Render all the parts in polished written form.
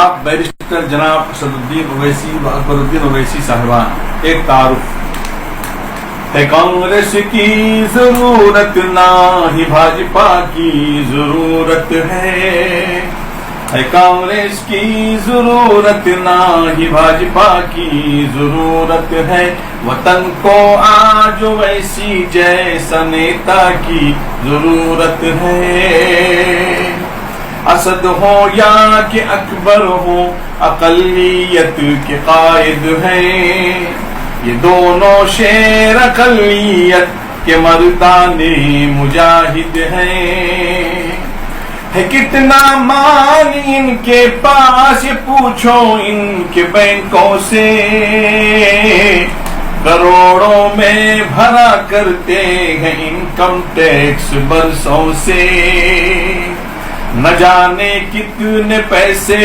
آپ بیرسٹر جناب اسدالدین اویسی و اکبرالدین اویسی صاحبان، ایک تعارف ہے۔ کانگریس کی ضرورت نہ ہی بھاجپا کی ضرورت ہے، کانگریس کی ضرورت نہ ہی بھاجپا کی ضرورت ہے، وطن کو آج ویسی جیسا نیتا کی ضرورت ہے۔ اسد ہو یا کہ اکبر ہو اقلیت کے قائد ہیں، یہ دونوں شیر اقلیت کے مردان مجاہد ہیں۔ ہے کتنا مال ان کے پاس، یہ پوچھو ان کے بینکوں سے، کروڑوں میں بھرا کرتے ہیں انکم ٹیکس برسوں سے۔ نہ جانے کتنے پیسے،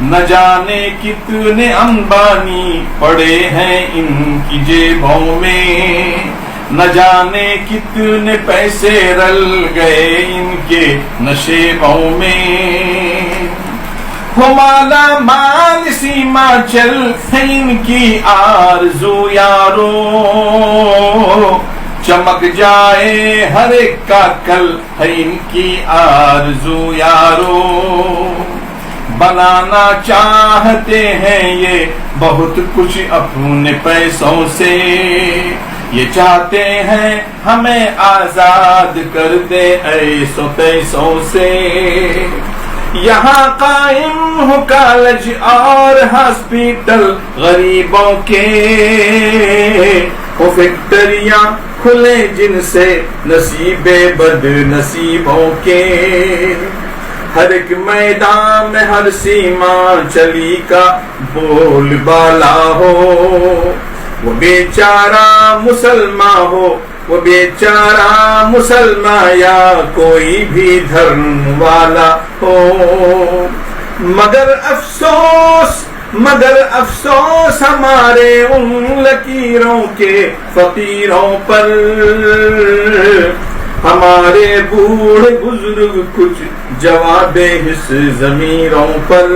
نہ جانے کتنے انبانی پڑے ہیں ان کی جیبوں میں، نہ جانے کتنے پیسے رل گئے ان کے نشیبوں میں۔ ہو مالا مال سیما چل ہے ان کی آرزو یارو، چمک جائے ہر ایک کا کل ہے ان کی آرزو یارو۔ بنانا چاہتے ہیں یہ بہت کچھ اپنے پیسوں سے، یہ چاہتے ہیں ہمیں آزاد کر دے ایسو تیسوں سے۔ یہاں قائم ہو کالج اور ہاسپٹل غریبوں کے، وہ فیکٹریاں کھلے جن سے نصیب بد نصیبوں کے۔ ہر ایک میدان میں ہر سیما چلی کا بول بالا ہو، وہ بیچارہ مسلمان ہو، وہ بیچارہ مسلمان یا کوئی بھی دھرم والا ہو۔ مگر افسوس ہمارے ان لکیروں کے فقیروں پر، ہمارے بوڑھے بزرگ کچھ جواب حص ضمیروں پر۔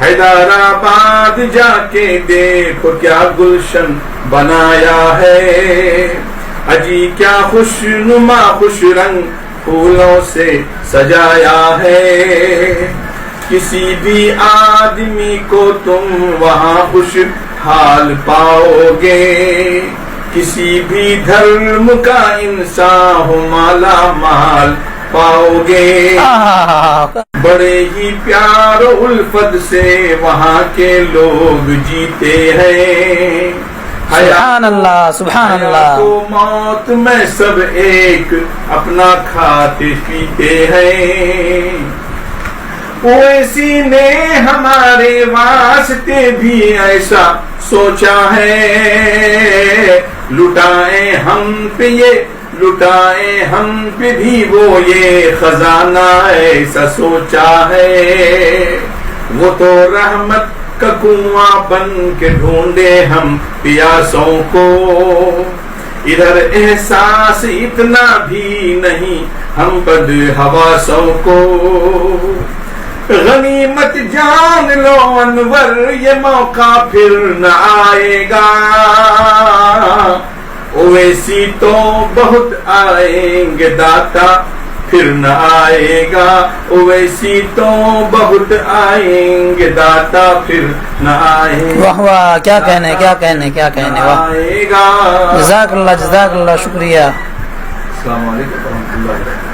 حیدرآباد جا کے دیکھو کیا گلشن بنایا ہے، اجی کیا خوش نما خوش رنگ پھولوں سے سجایا ہے۔ کسی بھی آدمی کو تم وہاں خوش حال پاؤ گے، کسی بھی دھرم کا انسان ہو مالا مال پاؤ گے۔ بڑے ہی پیار و الفت سے وہاں کے لوگ جیتے ہیں، سبحان اللہ سبحان اللہ۔ تو موت میں سب ایک اپنا کھاتے پیتے ہیں۔ اویسی نے ہمارے واسطے بھی ایسا سوچا ہے، لٹائیں ہم پہ یہ لٹائیں ہم پہ بھی وہ یہ خزانہ ایسا سوچا ہے۔ وہ تو رحمت کا کنواں بن کے ڈھونڈے ہم پیاسوں کو، ادھر احساس اتنا بھی نہیں ہم بد حواسوں کو۔ غنیمت جان لو انور یہ موقع پھر نہ آئے گا، اویسی تو بہت آئیں گے داتا پھر نہ آئے گا، اویسی تو بہت آئیں گے داتا پھر نہ آئے گا۔ واہ واہ، کیا کہنے کیا کہنے کیا کہنے، واہ، جزاک اللہ شکریہ۔ السلام علیکم ورحمۃ اللہ وبرکاتہ۔